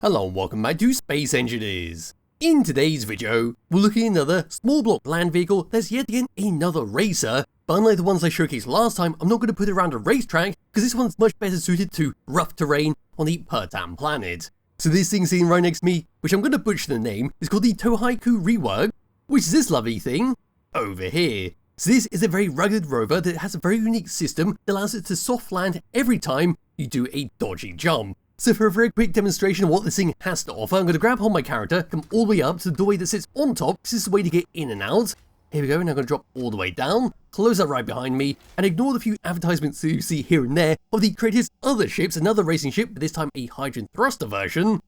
Hello and welcome back to Space Engineers. In today's video, we're looking at another small block land vehicle that's yet again another racer, but unlike the ones I showcased last time, I'm not going to put it around a racetrack because this one's much better suited to rough terrain on the Pertam planet. So this thing sitting right next to me, which I'm going to butcher the name, is called the Touhikou Reworked, which is this lovely thing over here. So this is a very rugged rover that has a very unique system that allows it to soft land every time you do a dodgy jump. So for a very quick demonstration of what this thing has to offer, I'm going to grab hold my character, come all the way up to the doorway that sits on top, because this is the way to get in and out. Here we go, and I'm going to drop all the way down, close that right behind me, and ignore the few advertisements that you see here and there of the creator's other ships, another racing ship, but this time a hydrogen thruster version.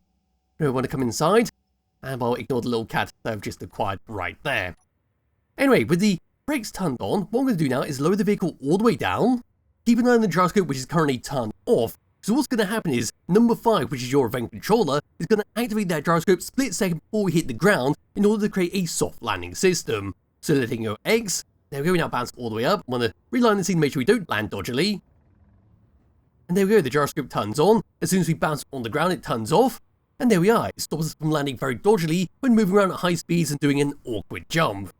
I want to come inside, and I'll ignore the little cat that I've just acquired right there. Anyway, with the brakes turned on, what I'm going to do now is lower the vehicle all the way down, keep an eye on the gyroscope, which is currently turned off. So what's going to happen is, number 5, which is your event controller, is going to activate that gyroscope split second before we hit the ground in order to create a soft landing system. So letting go X, there we go, we now bounce all the way up. I want to realign the scene to make sure we don't land dodgily. And there we go, the gyroscope turns on. As soon as we bounce on the ground, it turns off. And there we are, it stops us from landing very dodgily when moving around at high speeds and doing an awkward jump.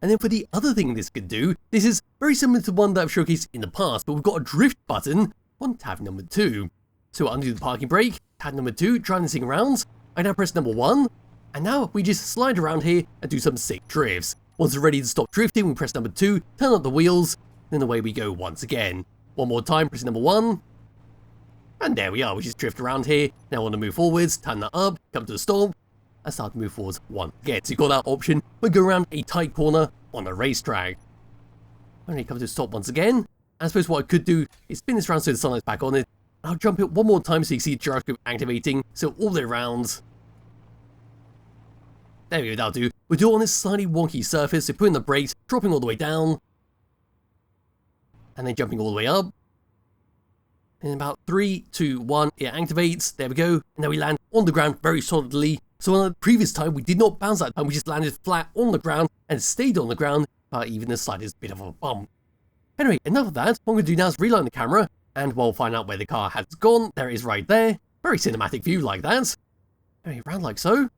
And then for the other thing this can do, this is very similar to one that I've showcased in the past, but we've got a drift button on tab number 2. So undo the parking brake, tab number 2, driving this thing around. I now press number 1, and now we just slide around here and do some sick drifts. Once we're ready to stop drifting, we press number 2, turn up the wheels, then away we go once again. One more time, press number 1, and there we are, we just drift around here. Now I want to move forwards, turn that up, come to a stop, and start to move forwards once again. So you've got that option, we go around a tight corner on a racetrack. When it comes to a stop once again, I suppose what I could do is spin this around so the sunlight's back on it. I'll jump it one more time so you see the gyroscope activating, so all the way around. There we go, that'll do. We'll do it on this slightly wonky surface, so putting the brakes, dropping all the way down, and then jumping all the way up. In about 3, 2, 1, it activates, there we go, and then we land on the ground very solidly. So on the previous time, we did not bounce that time, we just landed flat on the ground and stayed on the ground without even the slightest bit of a bump. Anyway, enough of that, what I'm going to do now is reline the camera, and we'll find out where the car has gone. There it is right there. Very cinematic view like that. Anyway, round like so.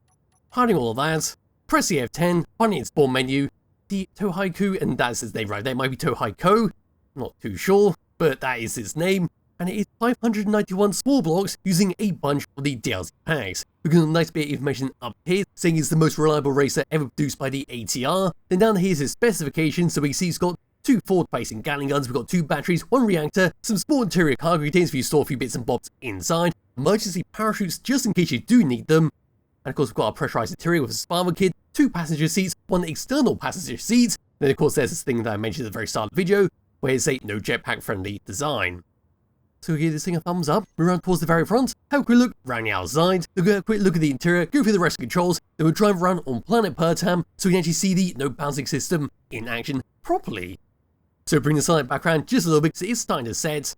Hiding all of that. Press the F10, finding its spawn menu. The Touhikou, and that's its name right there. It might be Touhikou. Not too sure, but that is its name. And it is 591 small blocks using a bunch of the DLC packs. We've got a nice bit of information up here saying it's the most reliable racer ever produced by the ATR. Then down here is his specifications, so we see it's got 2 forward-facing Gatling guns, we've got 2 batteries, 1 reactor, some small interior cargo containers for you to store a few bits and bobs inside, emergency parachutes just in case you do need them, and of course we've got our pressurized interior with a survival kit, 2 passenger seats, 1 external passenger seat, then of course there's this thing that I mentioned at the very start of the video, where it's a no jetpack friendly design. So we'll give this thing a thumbs up, move around towards the very front, have a quick look around the outside, look at a quick look at the interior, go through the rest of the controls, then we'll drive around on planet Pertam so we can actually see the no bouncing system in action properly. So bring the sunlight back around just a little bit because it is starting to set.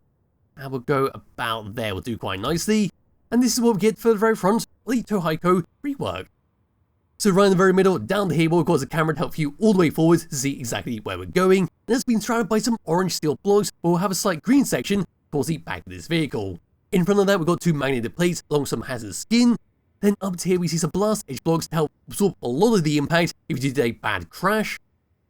And we'll go about there, we'll do quite nicely. And this is what we get for the very front of the Touhikou Reworked. So right in the very middle, down the here, we'll cause the camera to help you all the way forward to see exactly where we're going. And it's been surrounded by some orange steel blocks, but we'll have a slight green section towards the back of this vehicle. In front of that, we've got 2 magnetic plates along some hazardous skin. Then up to here, we see some blast edge blocks to help absorb a lot of the impact if you did a bad crash.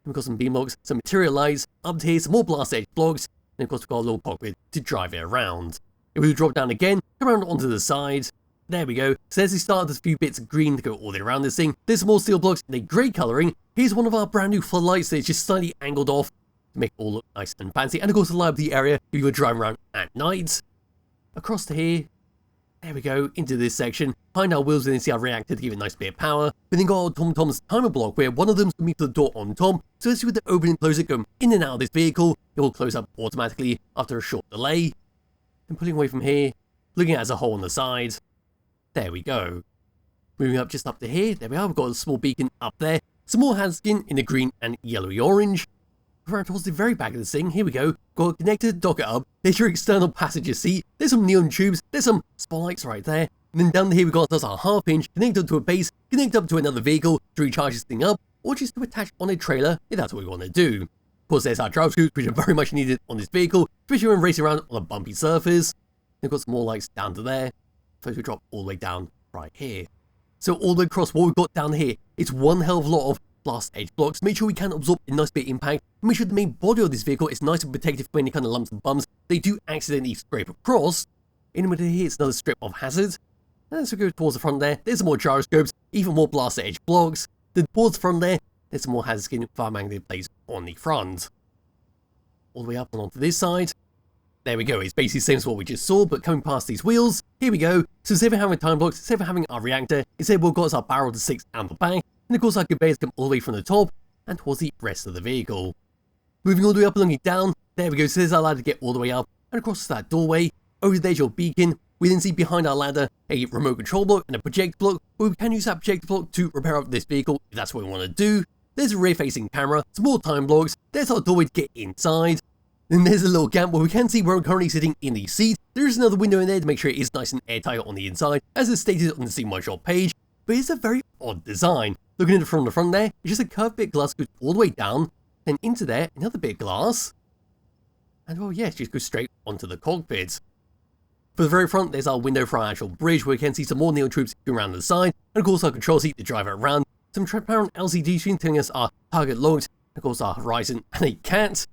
We've got some beam blocks, some material lights, up to here, some more blast edge blocks, and of course we've got a little cockpit to drive it around. If we drop down again, come around onto the side, there we go. So there's the start of this few bits of green to go all the way around this thing. There's some more steel blocks in a grey colouring. Here's one of our brand new floodlights that's just slightly angled off to make it all look nice and fancy, and of course to light up the area if you were driving around at night. Across to here, there we go, into this section. Behind our wheels, we then see our reactor to give it a nice bit of power. We then got our Tom-Tom's timer block, where one of them's going to be for the door on Tom. So as you with the open and close it, go in and out of this vehicle, it will close up automatically after a short delay. And pulling away from here, looking at it as a hole on the side. There we go. Moving up just up to here, there we are, we've got a small beacon up there. Some more hand skin in the green and yellowy orange. Around towards the very back of this thing, here we go. Got a connected docket up, there's your external passenger seat, there's some neon tubes, there's some spotlights right there. And then down here we got our half hinge, connected to a base, connect up to another vehicle to recharge this thing up, or just to attach on a trailer if that's what we want to do. Of course there's our drive screws, which are very much needed on this vehicle, especially when racing around on a bumpy surface. They've got some more lights down to there. First we drop all the way down right here. So all the way across what we've got down here, it's one hell of a lot of blast edge blocks. Make sure we can absorb a nice bit of impact. Make sure the main body of this vehicle is nice and protected from any kind of lumps and bumps they do accidentally scrape across. In the middle here, it's another strip of hazard. And as we go towards the front there, there's some more gyroscopes, even more blast edge blocks. Then towards the front there, there's some more hazard skin fire magnet blades on the front. All the way up and onto this side. There we go, it's basically the same as what we just saw, but coming past these wheels, here we go. So instead of having time blocks, instead of having our reactor, instead we've got our barrel to 6 and the back, and of course our conveyors come all the way from the top and towards the rest of the vehicle. Moving all the way up and looking down, there we go, so there's our ladder to get all the way up, and across that doorway, over there's your beacon. We then see behind our ladder a remote control block and a projector block, where we can use that projector block to repair up this vehicle if that's what we want to do. There's a rear facing camera, some more time blocks, there's our doorway to get inside. Then there's a little gap where we can see where I'm currently sitting in the seat. There is another window in there to make sure it is nice and airtight on the inside, as is stated on the Steam One Shot page, but it's a very odd design. Looking at it from the front there, it's just a curved bit of glass goes all the way down, then into there, another bit of glass, and well yeah, it just goes straight onto the cockpit. For the very front, there's our window for our actual bridge, where we can see some more neon troops going around the side, and of course our control seat to drive it around, some transparent LCD screen telling us our target locked, and of course our horizon, and a cat.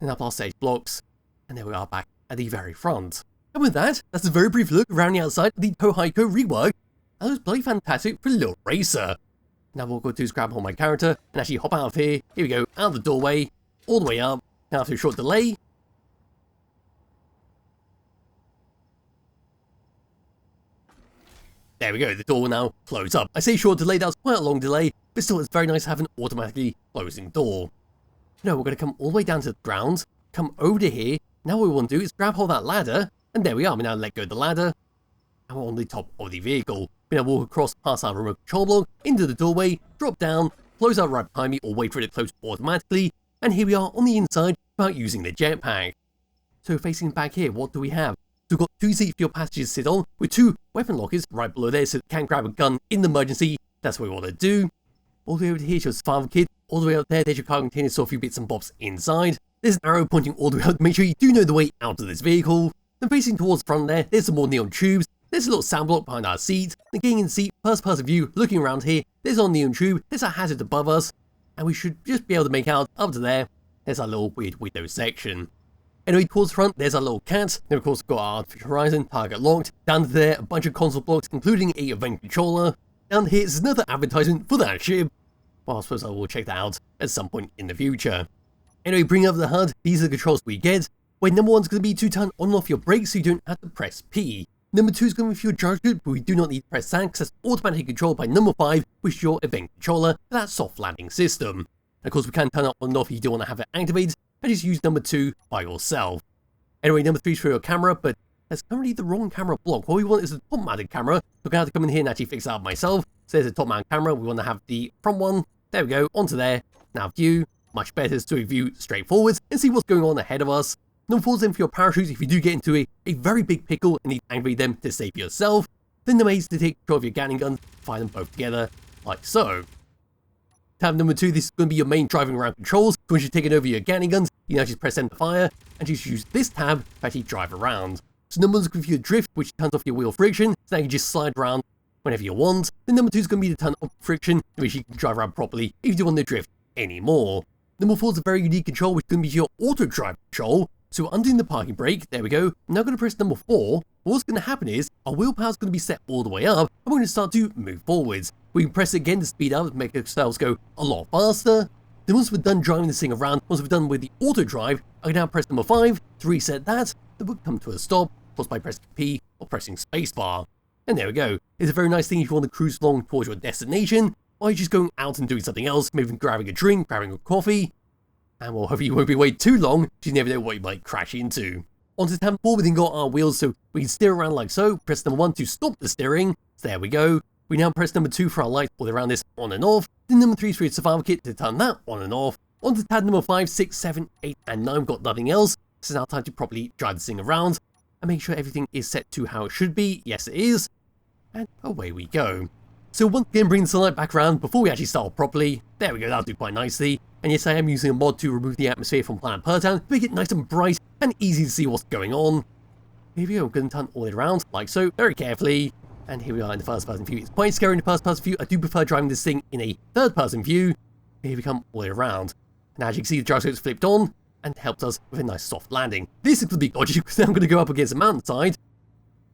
And our blast edge blocks, and there we are back at the very front. And with that, that's a very brief look around the outside of the Touhikou Reworked. That was bloody fantastic for a little racer. Now what we'll go to is grab hold of my character and actually hop out of here. Here we go, out of the doorway, all the way up. Now after a short delay. There we go, the door will now close up. I say short delay, that was quite a long delay, but still it's very nice to have an automatically closing door. No, we're going to come all the way down to the ground, come over to here. Now what we want to do is grab hold of that ladder, and there we are. We now let go of the ladder, and we're on the top of the vehicle. We now walk across past our remote control block, into the doorway, drop down, close out right behind me, or wait for it to close automatically, and here we are on the inside without using the jetpack. So facing back here, what do we have? So we've got 2 seats for your passengers to sit on, with 2 weapon lockers right below there, so they can grab a gun in the emergency. That's what we want to do. All the way over to here, your survival kit. All the way up there, there's your cargo container, so a few bits and bobs inside. There's an arrow pointing all the way out to make sure you do know the way out of this vehicle. Then facing towards the front there, there's some more neon tubes. There's a little sound block behind our seat. Then getting in the seat, first person view, looking around here, there's our neon tube, there's our hazard above us, and we should just be able to make out up to there. There's our little weird window section. Anyway, towards the front, there's our little cat. Then of course we've got our artificial horizon, target locked. Down to there, a bunch of console blocks, including a event controller. Down here is another advertisement for that ship. Well, I suppose I will check that out at some point in the future. Anyway, bring up the HUD, these are the controls we get, where number 1 is going to be to turn on and off your brakes so you don't have to press P. Number 2 is going to be for your gyroscope, but we do not need to press that because that's automatically controlled by number 5, which is your event controller for that soft landing system. And of course, we can turn it on and off if you don't want to have it activated, and just use number 2 by yourself. Anyway, number 3 is for your camera, but that's currently the wrong camera block. What we want is a top-mounted camera, so I'm going to have to come in here and actually fix it out myself. So there's a top-mounted camera, we want to have the front one. There we go, onto there. Now view, much better to view straight forwards and see what's going on ahead of us. Number 4 is then for your parachutes if you do get into a very big pickle and need to activate them to save yourself. Then number 8 is to take control of your Gatling guns, fire them both together, like so. Tab number 2, this is going to be your main driving around controls. So once you've taken over your Gatling guns, you now just press enter fire and just use this tab to actually drive around. So number 1 is going to be your drift, which turns off your wheel friction, so now you can just slide around whenever you want. Then number 2 is going to be the turn off friction, which you can drive around properly if you don't want to drift anymore. Number 4 is a very unique control, which is going to be your auto drive control. So undoing the parking brake, there we go. I'm now going to press number 4. What's going to happen is our wheel power is going to be set all the way up, and we're going to start to move forwards. We can press it again to speed up, make ourselves go a lot faster. Then once we're done driving this thing around, once we're done with the auto drive, I can now press number 5 to reset that. Then we'll come to a stop, of course by pressing P or pressing spacebar. And there we go. It's a very nice thing if you want to cruise along towards your destination, or you're just going out and doing something else, maybe grabbing a drink, grabbing a coffee. And well, hopefully you won't be waiting too long, because you never know what you might crash into. Onto tab 4, we then got our wheels, so we can steer around like so. Press number 1 to stop the steering. So there we go. We now press number 2 for our lights all around this on and off. Then number 3 is for your survival kit to turn that on and off. Onto tab number 5, 6, 7, 8, and 9, we've got nothing else. This is now time to properly drive this thing around and make sure everything is set to how it should be. Yes, it is. And away we go. So once again, bring the sunlight back around before we actually start properly. There we go, that'll do quite nicely. And yes, I am using a mod to remove the atmosphere from planet Pertam to make it nice and bright and easy to see what's going on. Here we go, I'm going to turn all it around like so, very carefully. And here we are in the first person view. It's quite scary in the first person view. I do prefer driving this thing in a third person view. Here we come all the way around. And as you can see, the gyroscope's flipped on and helped us with a nice soft landing. This is going to be dodgy because I'm going to go up against the mountainside.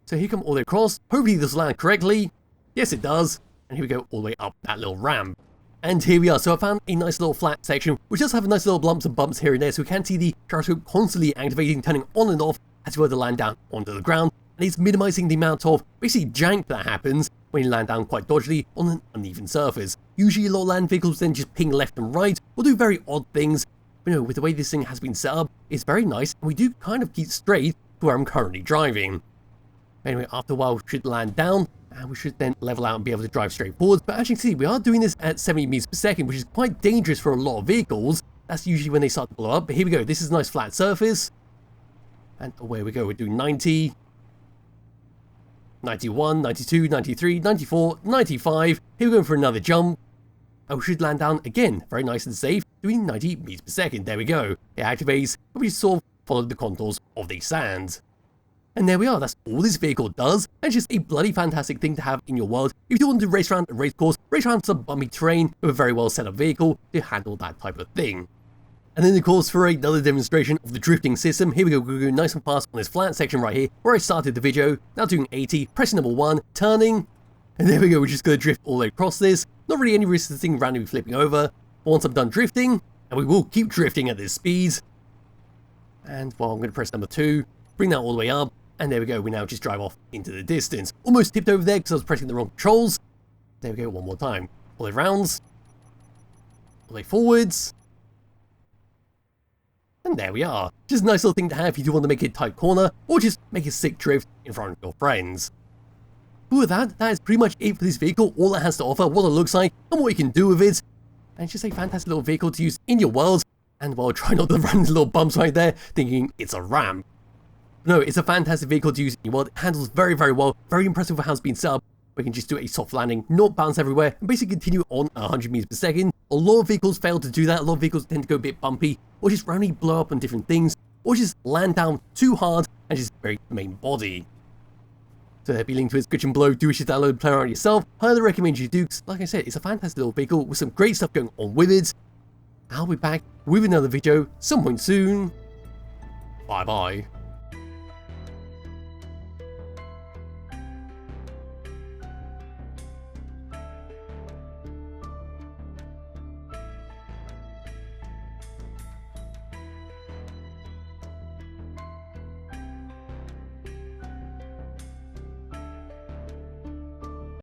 So here come all the way across. Hopefully this will land correctly. Yes, it does. And here we go all the way up that little ramp. And here we are. So I found a nice little flat section, which does have nice little lumps and bumps here and there. So we can see the gyroscope constantly activating, turning on and off as we were to land down onto the ground. And it's minimizing the amount of basically jank that happens when you land down quite dodgily on an uneven surface. Usually a lot of land vehicles then just ping left and right or do very odd things. But no, with the way this thing has been set up, it's very nice and we do kind of keep straight to where I'm currently driving. Anyway, after a while we should land down and we should then level out and be able to drive straight forwards. But as you can see, we are doing this at 70 meters per second, which is quite dangerous for a lot of vehicles. That's usually when they start to blow up. But here we go. This is a nice flat surface. And away we go. We're doing 90. 91, 92, 93, 94, 95. Here we're going for another jump. And we should land down again, very nice and safe, doing 90 meters per second. There we go. It activates, and we sort of followed the contours of the sand. And there we are. That's all this vehicle does. And it's just a bloody fantastic thing to have in your world. If you want to race around a race course, race around some bumpy terrain with a very well set up vehicle to handle that type of thing. And then of course for another demonstration of the drifting system, here we go, we're going nice and fast on this flat section right here where I started the video, now doing 80, pressing number 1, turning, and there we go, we're just going to drift all the way across this, not really any risk of this thing randomly flipping over, but once I'm done drifting, and we will keep drifting at this speed, and well I'm going to press number 2, bring that all the way up, and there we go, we now just drive off into the distance, almost tipped over there because I was pressing the wrong controls, there we go, one more time, all the way rounds, all the way forwards, and there we are. Just a nice little thing to have if you do want to make a tight corner, or just make a sick drift in front of your friends. But with that, that is pretty much it for this vehicle, all it has to offer, what it looks like, and what you can do with it. And it's just a fantastic little vehicle to use in your world, and well, try not to run into little bumps right there, thinking it's a ramp. No, it's a fantastic vehicle to use in your world, it handles very, very well, very impressive with how it's been set up. We can just do a soft landing, not bounce everywhere, and basically continue on 100 meters per second. A lot of vehicles fail to do that, a lot of vehicles tend to go a bit bumpy, or just randomly blow up on different things, or just land down too hard and just break the main body. So there'll be a link to his description below, do wish to download and play around yourself. Highly recommend you do, because like I said, it's a fantastic little vehicle with some great stuff going on with it. I'll be back with another video some point soon. Bye bye.